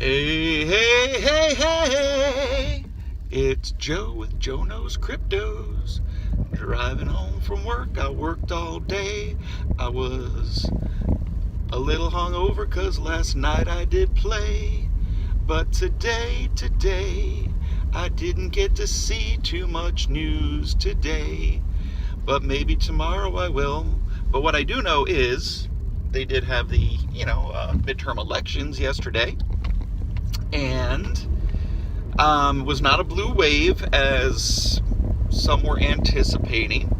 Hey, hey, hey, hey, it's Joe with Joe Knows Cryptos. Driving home from work, I worked all day. I was a little hungover cause last night I did play. But today, I didn't get to see too much news today. But maybe tomorrow I will. But what I do know is they did have the, midterm elections yesterday. And was not a blue wave as some were anticipating.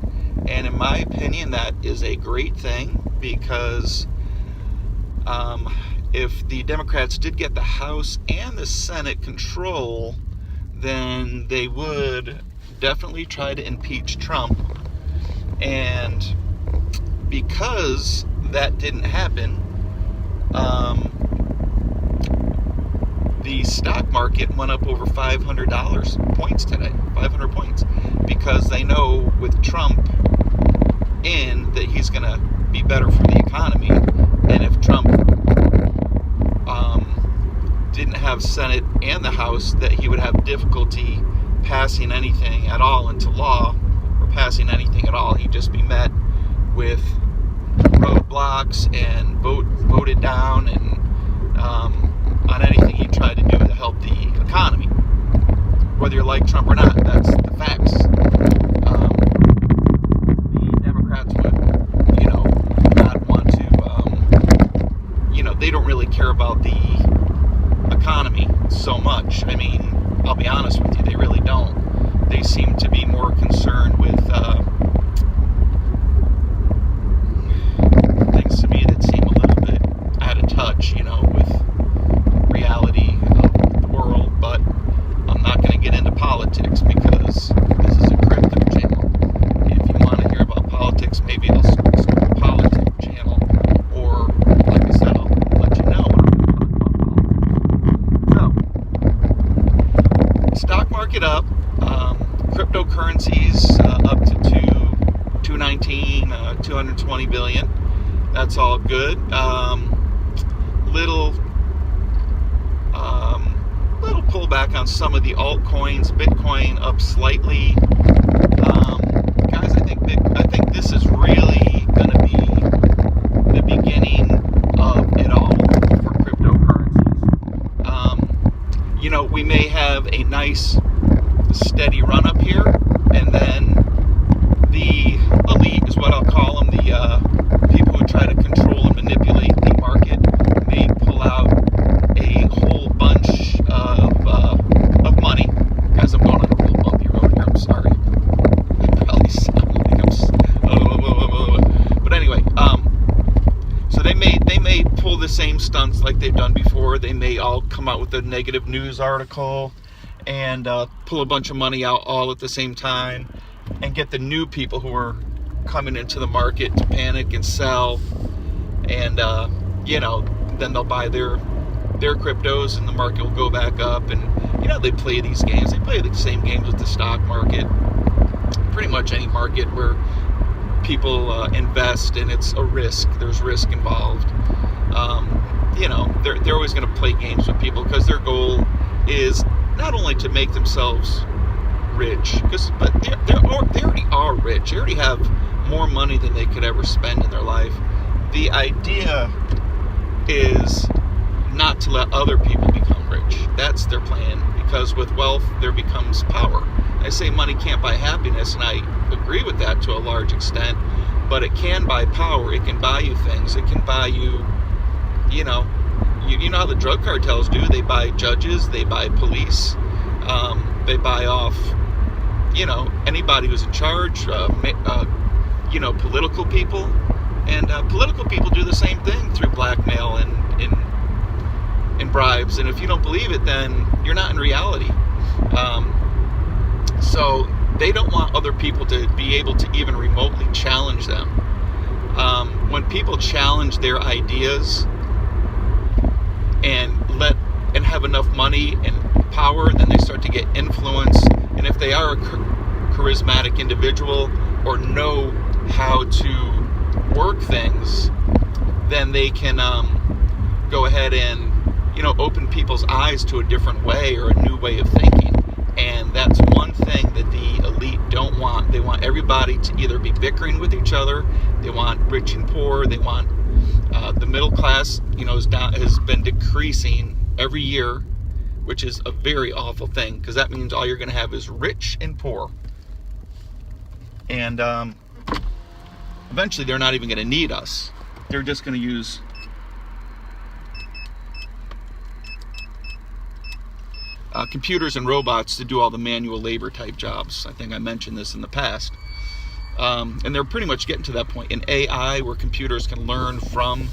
And in my opinion, that is a great thing because if the Democrats did get the House and the Senate control, then they would definitely try to impeach Trump. And because that didn't happen, the stock market went up over $500 points today, 500 points, because they know with Trump in that he's going to be better for the economy. And if Trump didn't have Senate and the House, that he would have difficulty passing anything at all into law, or passing anything at all. He'd just be met with roadblocks and voted down and on anything he tried to do to help the economy. Whether you like Trump or not, that's the facts. The Democrats would, not want to, they don't really care about the economy so much. I mean, I'll be honest with you, they really don't. They seem to be more concerned with things to me that seem a little bit out of touch, with reality of the world. But I'm not going to get into politics because this is a crypto channel. If you want to hear about politics, maybe I'll start a politics channel, or like I said, I'll let you know when I'm going to talk about politics. So, stock market up, cryptocurrencies up to 219, 220 billion. That's all good. Little pullback on some of the altcoins. Bitcoin up slightly. Guys, I think this is really going to be the beginning of it all for cryptocurrencies. We may have a nice steady run up here, and then the elite is what I'll call them, the people who try to control and manipulate the market, may pull out a whole bunch of money. Guys, I'm going on a real bumpy road here, I'm sorry. I probably sound like but anyway, so they may pull the same stunts like they've done before. They may all come out with a negative news article and pull a bunch of money out all at the same time and get the new people who are coming into the market to panic and sell, and then they'll buy their cryptos and the market will go back up. And they play these games. They play the same games with the stock market, pretty much any market where people invest, and it's a risk. There's risk involved. They're always going to play games with people because their goal is not only to make themselves rich, but they already are rich. They already have more money than they could ever spend in their life. The idea is not to let other people become rich. That's their plan, because with wealth there becomes power. I say money can't buy happiness, and I agree with that to a large extent, but it can buy power. It can buy you things. It can buy you, you know how the drug cartels do. They buy judges, they buy police, they buy off, anybody who's in charge, political people. And political people do the same thing through blackmail and bribes. And if you don't believe it, then you're not in reality. So they don't want other people to be able to even remotely challenge them. When people challenge their ideas and have enough money and power, then they start to get influence. And if they are a charismatic individual or know how to work things, then they can go ahead and open people's eyes to a different way or a new way of thinking. And that's one thing that the elite don't want. They want everybody to either be bickering with each other. They want rich and poor. They want the middle class, has been decreasing every year, which is a very awful thing, because that means all you're going to have is rich and poor. And eventually they're not even going to need us. They're just going to use computers and robots to do all the manual labor type jobs. I think I mentioned this in the past. And they're pretty much getting to that point in AI, where computers can learn from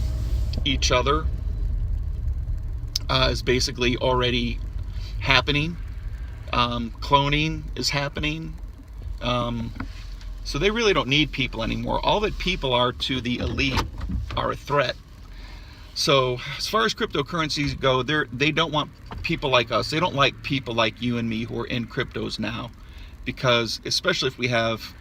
each other, is basically already happening. Cloning is happening. So they really don't need people anymore. All that people are to the elite are a threat. So as far as cryptocurrencies go, they don't want people like us. They don't like people like you and me who are in cryptos now, because especially if we have,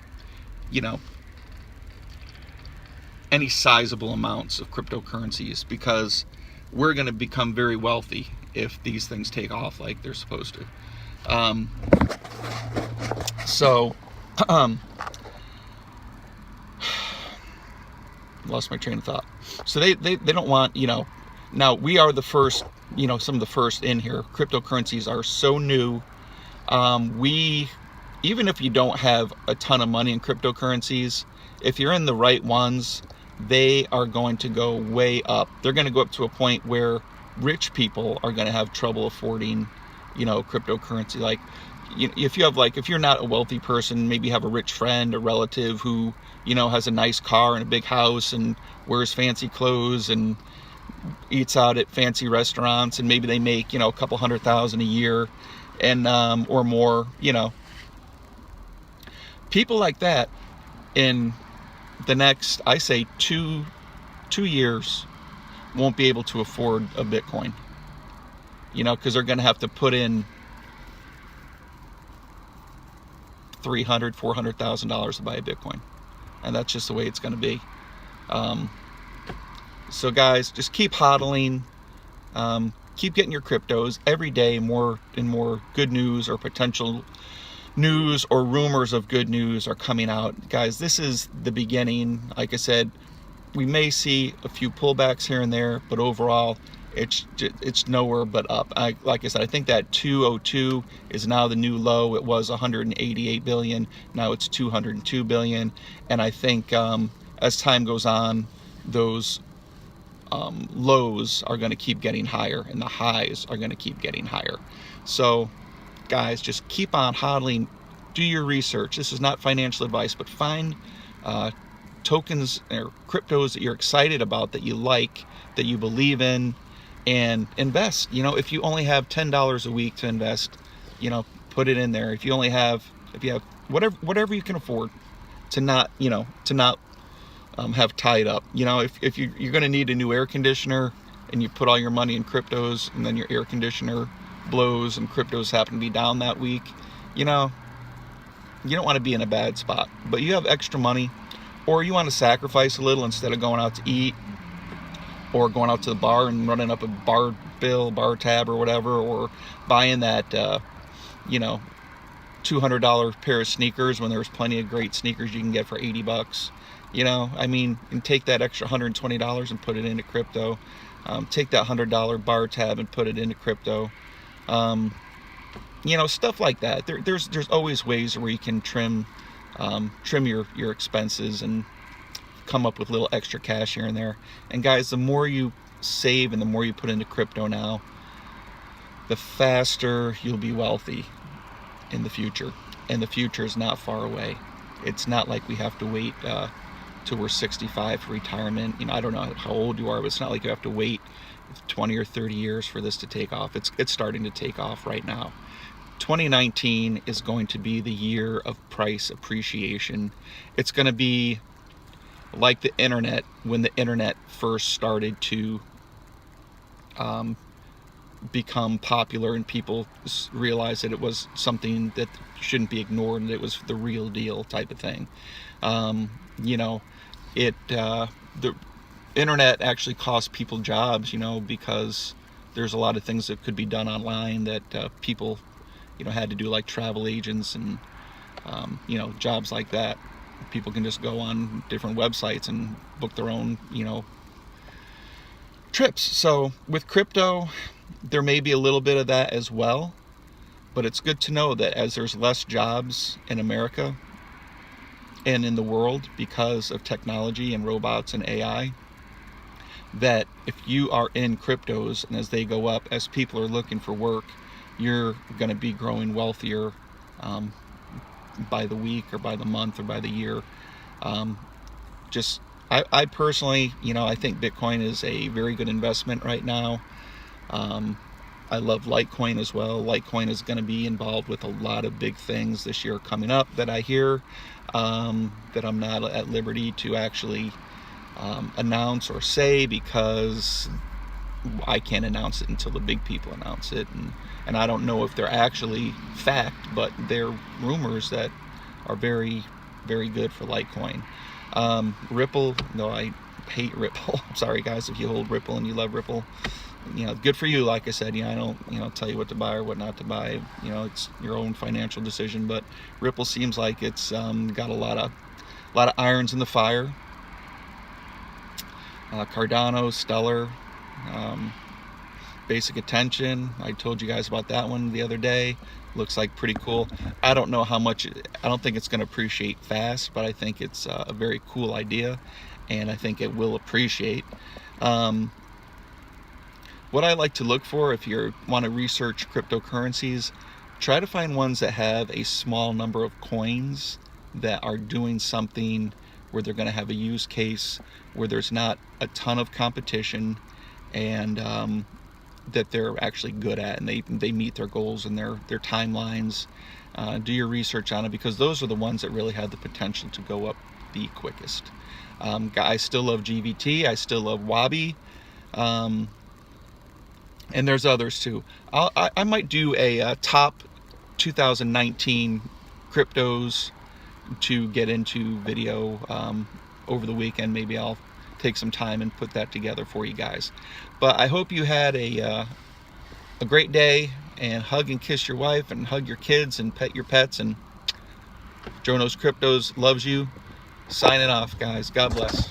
any sizable amounts of cryptocurrencies, because we're going to become very wealthy if these things take off like they're supposed to. Lost my train of thought. So they don't want, now we are the first, some of the first in here. Cryptocurrencies are so new. Even if you don't have a ton of money in cryptocurrencies, if you're in the right ones, they are going to go way up. They're going to go up to a point where rich people are going to have trouble affording, cryptocurrency. Like, if you're not a wealthy person, maybe you have a rich friend or relative who, has a nice car and a big house and wears fancy clothes and eats out at fancy restaurants, and maybe they make, a couple $100,000 a year and, or more, people like that in the next, I say 2 years, won't be able to afford a Bitcoin, because they're going to have to put in $300,000-$400,000 to buy a Bitcoin, and that's just the way it's going to be. So guys, just keep hodling, keep getting your cryptos every day. More and more good news or potential news or rumors of good news are coming out. Guys, this is the beginning. Like I said, we may see a few pullbacks here and there, but overall it's nowhere but up. Like I said, I think that 202 is now the new low. It was 188 billion. Now it's 202 billion. And I think as time goes on, those lows are going to keep getting higher, and the highs are going to keep getting higher. So guys, just keep on hodling. Do your research. This is not financial advice, but find tokens or cryptos that you're excited about, that you like, that you believe in, and invest. If you only have $10 a week to invest, put it in there. If you have whatever you can afford to not have tied up. If you're going to need a new air conditioner and you put all your money in cryptos, and then your air conditioner blows and cryptos happen to be down that week, you don't want to be in a bad spot. But you have extra money, or you want to sacrifice a little instead of going out to eat or going out to the bar and running up a bar tab or whatever, or buying that $200 pair of sneakers when there's plenty of great sneakers you can get for $80. And take that extra $120 and put it into crypto. Take that $100 bar tab and put it into crypto. Stuff like that. There's always ways where you can trim your expenses and come up with a little extra cash here and there. And guys, the more you save and the more you put into crypto now, the faster you'll be wealthy in the future. And the future is not far away. It's not like we have to wait till we're 65 for retirement. I don't know how old you are, but it's not like you have to wait 20 or 30 years for this to take off. It's starting to take off right now. 2019 is going to be the year of price appreciation. It's going to be like the internet, when the internet first started to become popular and people realized that it was something that shouldn't be ignored and it was the real deal type of thing. The internet actually cost people jobs, because there's a lot of things that could be done online that people, had to do, like travel agents and jobs like that. People can just go on different websites and book their own, trips. So with crypto, there may be a little bit of that as well, but it's good to know that as there's less jobs in America and in the world because of technology and robots and AI, that if you are in cryptos and as they go up, as people are looking for work, you're going to be growing wealthier by the week or by the month or by the year. I personally, I think Bitcoin is a very good investment right now. I love Litecoin as well. Litecoin is going to be involved with a lot of big things this year coming up that I hear, that I'm not at liberty to actually announce or say, because I can't announce it until the big people announce it, and I don't know if they're actually fact, but they're rumors that are very, very good for Litecoin. Ripple, no, I hate Ripple. I'm sorry guys if you hold Ripple and you love Ripple. Good for you. Like I said, I don't tell you what to buy or what not to buy. It's your own financial decision. But Ripple seems like it's got a lot of irons in the fire. Cardano, Stellar, Basic Attention. I told you guys about that one the other day. Looks like pretty cool. I don't know how much. I don't think it's going to appreciate fast, but I think it's a very cool idea, and I think it will appreciate. What I like to look for if you want to research cryptocurrencies, try to find ones that have a small number of coins that are doing something where they're going to have a use case, where there's not a ton of competition, and that they're actually good at, and they meet their goals and their timelines. Do your research on it, because those are the ones that really have the potential to go up the quickest. I still love GVT. I still love Wabi. And there's others too. I might do a top 2019 cryptos to get into video over the weekend. Maybe I'll take some time and put that together for you guys. But I hope you had a great day, and hug and kiss your wife and hug your kids and pet your pets. And Joe Knows Cryptos loves you. Signing off, guys. God bless.